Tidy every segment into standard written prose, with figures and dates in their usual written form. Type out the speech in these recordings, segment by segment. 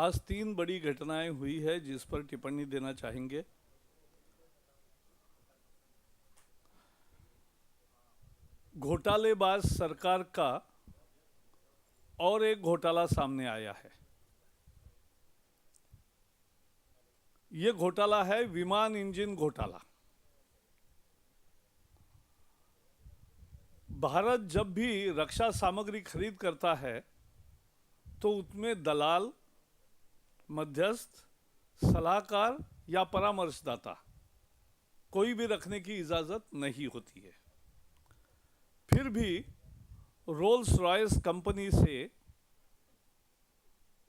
आज 3 बड़ी घटनाएं हुई है जिस पर टिप्पणी देना चाहेंगे। घोटालेबाज सरकार का और एक घोटाला सामने आया है। यह घोटाला है विमान इंजन घोटाला। भारत जब भी रक्षा सामग्री खरीद करता है तो उसमें दलाल, मध्यस्थ, सलाहकार या परामर्शदाता कोई भी रखने की इजाजत नहीं होती है। फिर भी रोल्स रॉयस कंपनी से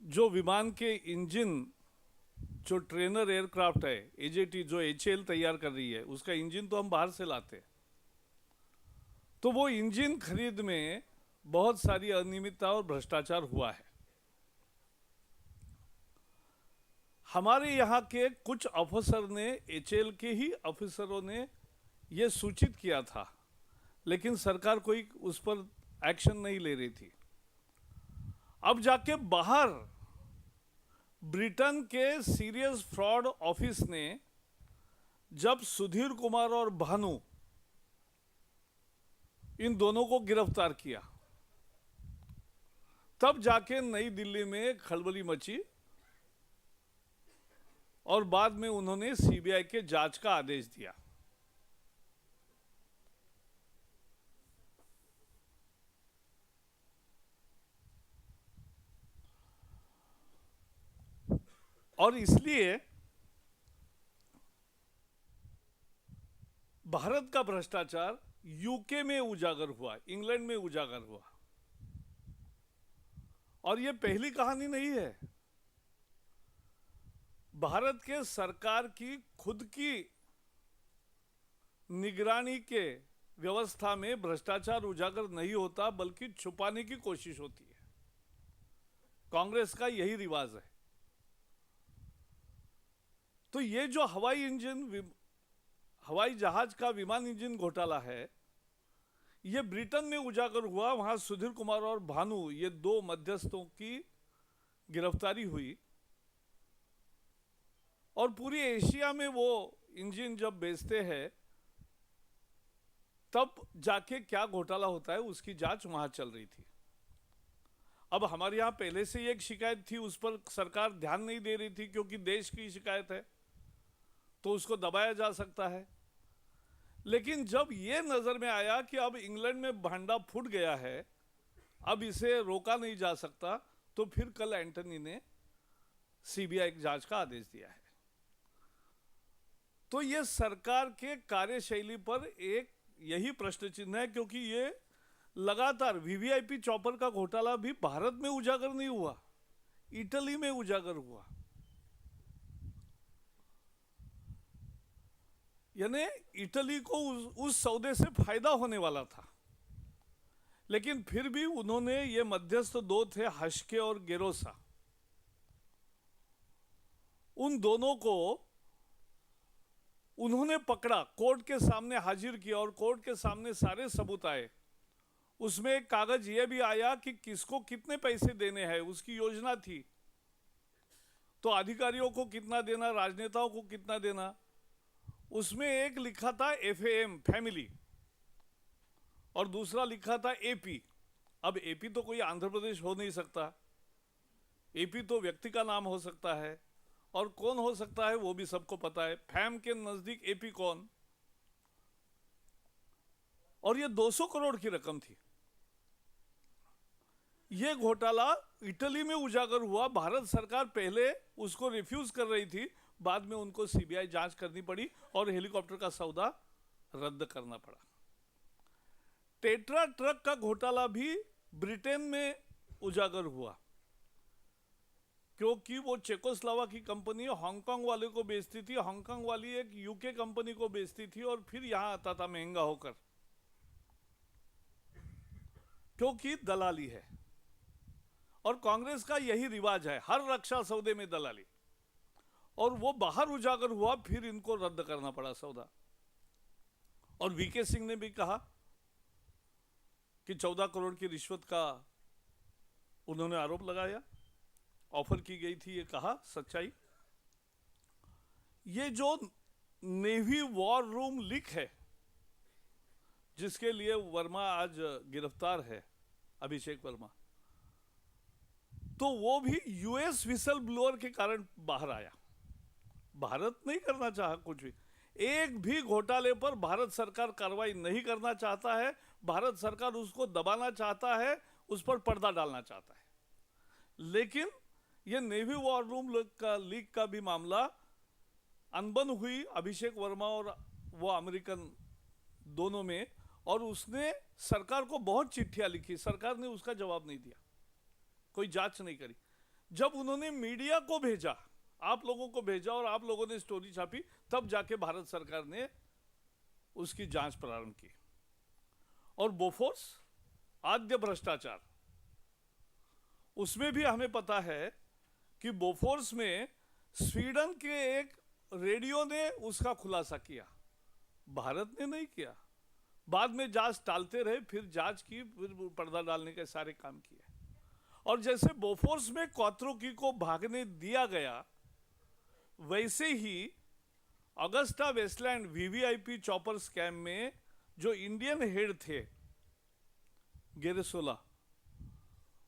जो विमान के इंजन, जो ट्रेनर एयरक्राफ्ट है एजेटी, जो एचएएल तैयार कर रही है, उसका इंजन तो हम बाहर से लाते हैं। तो वो इंजन खरीद में बहुत सारी अनियमितता और भ्रष्टाचार हुआ है। हमारे यहाँ के कुछ अफसर ने, एचएएल के ही अफसरों ने यह सूचित किया था, लेकिन सरकार कोई उस पर एक्शन नहीं ले रही थी। अब जाके बाहर ब्रिटेन के सीरियस फ्रॉड ऑफिस ने जब सुधीर कुमार और भानु इन दोनों को गिरफ्तार किया, तब जाके नई दिल्ली में खलबली मची और बाद में उन्होंने सीबीआई के जांच का आदेश दिया। और इसलिए भारत का भ्रष्टाचार यूके में उजागर हुआ, इंग्लैंड में उजागर हुआ। और यह पहली कहानी नहीं है। भारत के सरकार की खुद की निगरानी के व्यवस्था में भ्रष्टाचार उजागर नहीं होता, बल्कि छुपाने की कोशिश होती है। कांग्रेस का यही रिवाज है। तो ये जो हवाई जहाज का विमान इंजन घोटाला है, यह ब्रिटेन में उजागर हुआ। वहां सुधीर कुमार और भानु, ये दो मध्यस्थों की गिरफ्तारी हुई और पूरी एशिया में वो इंजन जब बेचते हैं तब जाके क्या घोटाला होता है, उसकी जांच वहां चल रही थी। अब हमारे यहां पहले से एक शिकायत थी, उस पर सरकार ध्यान नहीं दे रही थी क्योंकि देश की शिकायत है तो उसको दबाया जा सकता है। लेकिन जब यह नजर में आया कि अब इंग्लैंड में भांडा फूट गया है, अब इसे रोका नहीं जा सकता, तो फिर कल एंटनी ने सीबीआई जांच का आदेश दिया है। तो यह सरकार के कार्यशैली पर एक यही प्रश्न चिन्ह है, क्योंकि यह लगातार वीवीआईपी चॉपर का घोटाला भी भारत में उजागर नहीं हुआ, इटली में उजागर हुआ। यानी इटली को उस सौदे से फायदा होने वाला था, लेकिन फिर भी उन्होंने, ये मध्यस्थ दो थे, हश्के और गेरोसा, उन दोनों को उन्होंने पकड़ा, कोर्ट के सामने हाजिर किया और कोर्ट के सामने सारे सबूत आए। उसमें एक कागज यह भी आया कि किसको कितने पैसे देने हैं, उसकी योजना थी। तो अधिकारियों को कितना देना, राजनेताओं को कितना देना। उसमें एक लिखा था एफएम, फैमिली, और दूसरा लिखा था एपी। अब एपी तो कोई आंध्र प्रदेश हो नहीं सकता, एपी तो व्यक्ति का नाम हो सकता है, और कौन हो सकता है वो भी सबको पता है। फैम के नजदीक एपी कौन। और ये 200 करोड़ की रकम थी। ये घोटाला इटली में उजागर हुआ। भारत सरकार पहले उसको रिफ्यूज कर रही थी, बाद में उनको सीबीआई जांच करनी पड़ी और हेलीकॉप्टर का सौदा रद्द करना पड़ा। टेट्रा ट्रक का घोटाला भी ब्रिटेन में उजागर हुआ, क्योंकि वो चेकोस्लोवाक की कंपनी हांगकांग वाले को बेचती थी, हांगकांग वाली एक यूके कंपनी को बेचती थी और फिर यहां आता था महंगा होकर, क्योंकि दलाली है। और कांग्रेस का यही रिवाज है, हर रक्षा सौदे में दलाली। और वो बाहर उजागर हुआ, फिर इनको रद्द करना पड़ा सौदा। और वीके सिंह ने भी कहा कि 14 करोड़ की रिश्वत का उन्होंने आरोप लगाया ऑफर की गई थी, ये कहा सच्चाई। ये जो नेवी वॉर रूम लीक है, जिसके लिए वर्मा आज गिरफ्तार है, अभिषेक वर्मा, तो वो भी यूएस विसल ब्लोअर के कारण बाहर आया। भारत नहीं करना चाहा कुछ भी, एक भी घोटाले पर भारत सरकार कार्रवाई नहीं करना चाहता है। भारत सरकार उसको दबाना चाहता है, उस पर पर्दा डालना चाहता है। लेकिन ये नेवी वॉर रूम लीक का भी मामला अनबन हुई अभिषेक वर्मा और वो अमेरिकन दोनों में, और उसने सरकार को बहुत चिट्ठियां लिखी, सरकार ने उसका जवाब नहीं दिया, कोई जांच नहीं करी। जब उन्होंने मीडिया को भेजा, आप लोगों को भेजा और आप लोगों ने स्टोरी छापी, तब जाके भारत सरकार ने उसकी जांच प्रारंभ की। और बोफोर्स आद्य भ्रष्टाचार, उसमें भी हमें पता है कि बोफोर्स में स्वीडन के एक रेडियो ने उसका खुलासा किया, भारत ने नहीं किया। बाद में जांच टालते रहे, फिर जांच की, फिर पर्दा डालने के सारे काम किए। और जैसे बोफोर्स में कौतरुकी को भागने दिया गया, वैसे ही Augusta Westland VVIP chopper scam में जो इंडियन हेड थे गेरेसोला,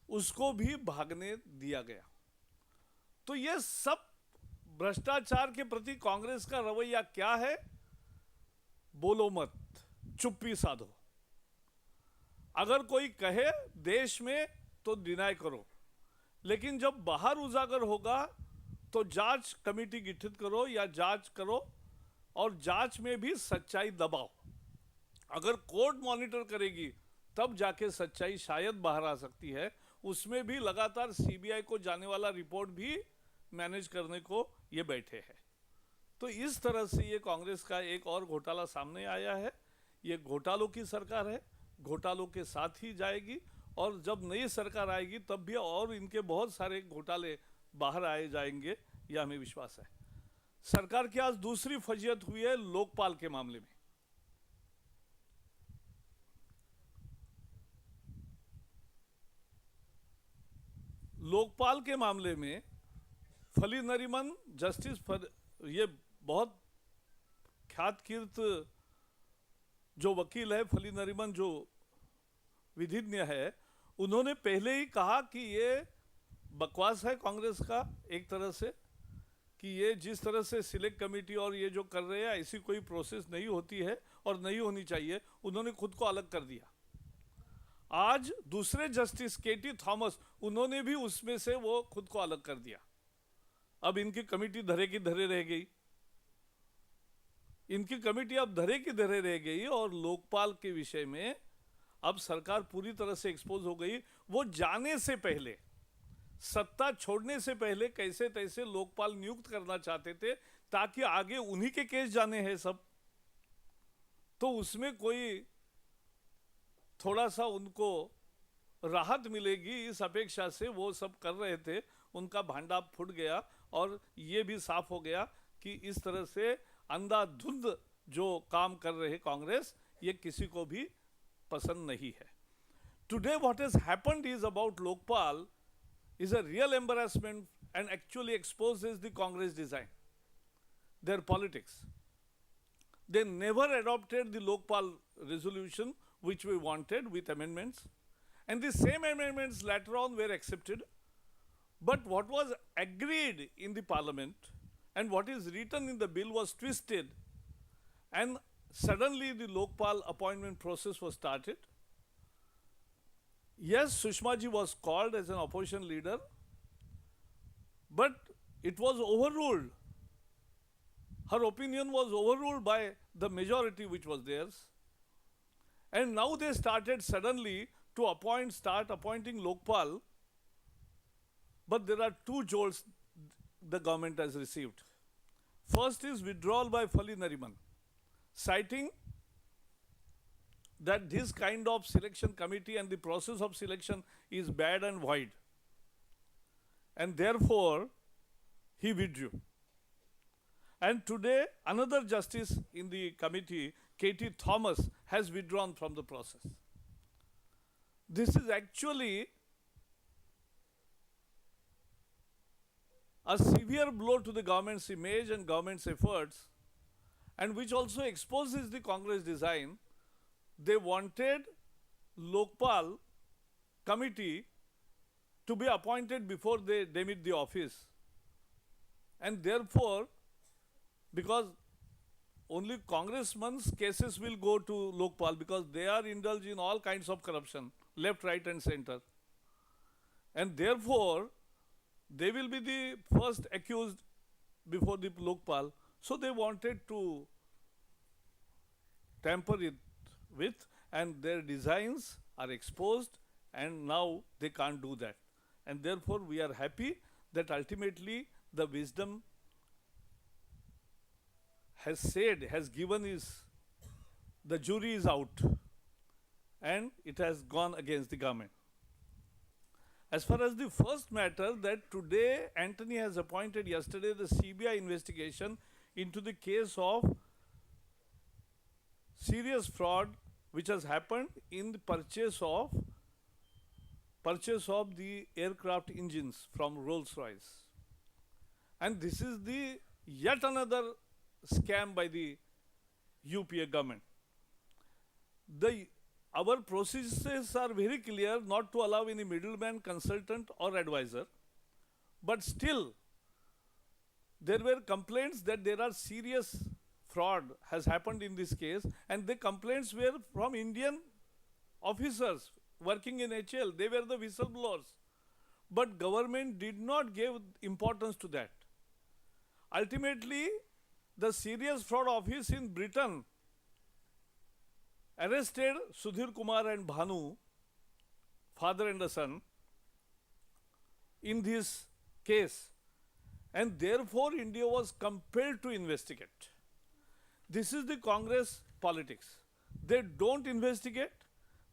उसको भी भागने दिया गया। तो ये सब भ्रष्टाचार के प्रति कांग्रेस का रवैया क्या है? बोलो मत, चुप्पी साधो। अगर कोई कहे देश में तो डिनाय करो, लेकिन जब बाहर उजागर होगा तो जांच कमेटी गठित करो या जांच करो, और जांच में भी सच्चाई दबाओ। अगर कोर्ट मॉनिटर करेगी तब जाके सच्चाई शायद बाहर आ सकती है। उसमें भी लगातार सीबीआई को जाने वाला रिपोर्ट भी मैनेज करने को ये बैठे हैं। तो इस तरह से ये कांग्रेस का एक और घोटाला सामने आया है। ये घोटालों की सरकार है, घोटालों के साथ ही जाएगी, और जब नई सरकार आएगी तब भी और इनके बहुत सारे घोटाले बाहर आए जाएंगे, यह हमें विश्वास है। सरकार की आज दूसरी फजीयत हुई है लोकपाल के मामले में। लोकपाल के मामले में फली नरीमन जस्टिस ये बहुत ख्यात कीर्त जो वकील है फली नरीमन, जो विधिज्ञ है, उन्होंने पहले ही कहा कि ये बकवास है कांग्रेस का एक तरह से, कि ये जिस तरह से सिलेक्ट कमेटी और ये जो कर रहे हैं, ऐसी कोई प्रोसेस नहीं होती है और नहीं होनी चाहिए। उन्होंने खुद को अलग कर दिया। आज दूसरे जस्टिस केटी थॉमस, उन्होंने भी उसमें से वो खुद को अलग कर दिया। अब इनकी कमेटी धरे की धरे रह गई, इनकी कमेटी अब धरे की धरे रह गई, और लोकपाल के विषय में अब सरकार पूरी तरह से एक्सपोज हो गई। वो जाने से पहले, सत्ता छोड़ने से पहले कैसे तैसे लोकपाल नियुक्त करना चाहते थे, ताकि आगे उन्हीं के केस जाने हैं सब। तो उसमें कोई थोड़ा सा उनको राहत मिलेगी, इस अपेक्षा से वो सब कर रहे थे। उनका भांडा फूट गया, और ये भी साफ हो गया कि इस तरह से अंधाधुंध जो काम कर रहे कांग्रेस, ये किसी को भी पसंद नहीं है। Today what has happened is about Lokpal is a real embarrassment and actually exposes the Congress design, their politics. They never adopted the Lokpal resolution which we wanted with amendments, and the same amendments later on were accepted. But what was agreed in the parliament and what is written in the bill was twisted, and suddenly the Lokpal appointment process was started. Yes, Sushma ji was called as an opposition leader, but it was overruled. Her opinion was overruled by the majority which was theirs. And now they started suddenly to start appointing Lokpal. But there are two jolts the government has received. First is withdrawal by Fali Nariman, citing that this kind of selection committee and the process of selection is bad and void. And therefore, he withdrew. And today, another justice in the committee, Katie Thomas, has withdrawn from the process. This is actually a severe blow to the government's image and government's efforts, and which also exposes the Congress design. They wanted Lokpal committee to be appointed before they demit the office. And therefore, because only congressmen's cases will go to Lokpal because they are indulged in all kinds of corruption, left, right, and center. And therefore, they will be the first accused before the Lokpal. So they wanted to tamper it with, and their designs are exposed, and now they can't do that. And therefore, we are happy that ultimately the wisdom has said, has given is, the jury is out, and it has gone against the government. As far as the first matter, that today Antony has appointed yesterday the CBI investigation into the case of serious fraud which has happened in the purchase of the aircraft engines from Rolls-Royce. And this is the yet another scam by the UPA government. Our processes are very clear not to allow any middleman, consultant or advisor. But still, there were complaints that there are serious fraud has happened in this case, and the complaints were from Indian officers working in HL. They were the whistleblowers. But government did not give importance to that. Ultimately, the Serious Fraud Office in Britain arrested Sudhir Kumar and Bhanu, father and the son, in this case. And therefore, India was compelled to investigate. This is the Congress politics. They don't investigate.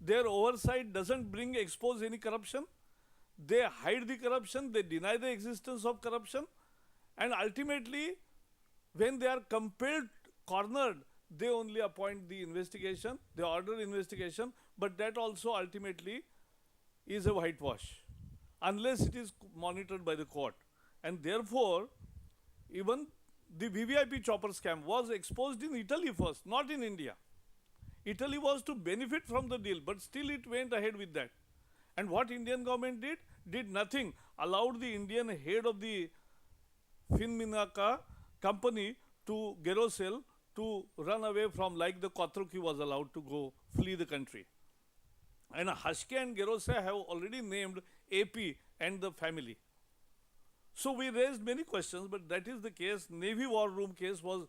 Their oversight doesn't expose any corruption. They hide the corruption. They deny the existence of corruption. And ultimately, when they are compelled, cornered, they only appoint the investigation, they order investigation, but that also ultimately is a whitewash, unless it is monitored by the court. And therefore, even the VVIP chopper scam was exposed in Italy first, not in India. Italy was to benefit from the deal, but still it went ahead with that. And what Indian government did? Did nothing. Allowed the Indian head of the Finminaka company to Gerosel to run away from, like the Kotruki was allowed to go flee the country. And Hashke and Gerose have already named AP and the family. So we raised many questions, but that is the case. Navy War Room case was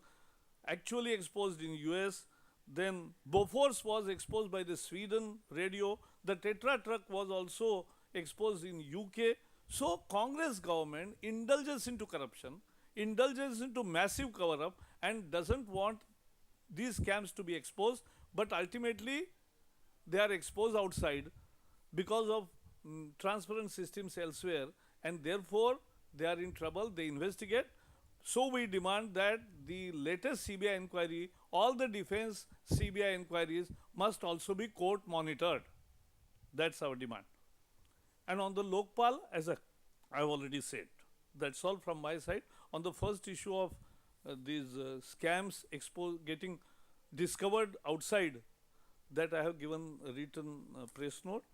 actually exposed in US. Then Bofors was exposed by the Sweden radio. The Tetra truck was also exposed in UK. So Congress government indulges into corruption, indulges into massive cover-up, and doesn't want these scams to be exposed, but ultimately they are exposed outside because of transparent systems elsewhere, and therefore they are in trouble. They investigate. So we demand that the latest CBI inquiry, all the defense CBI inquiries must also be court monitored. That's our demand. And on the Lokpal, as I've already said, that's all from my side. On the first issue of these scams getting discovered outside, that I have given a written press note.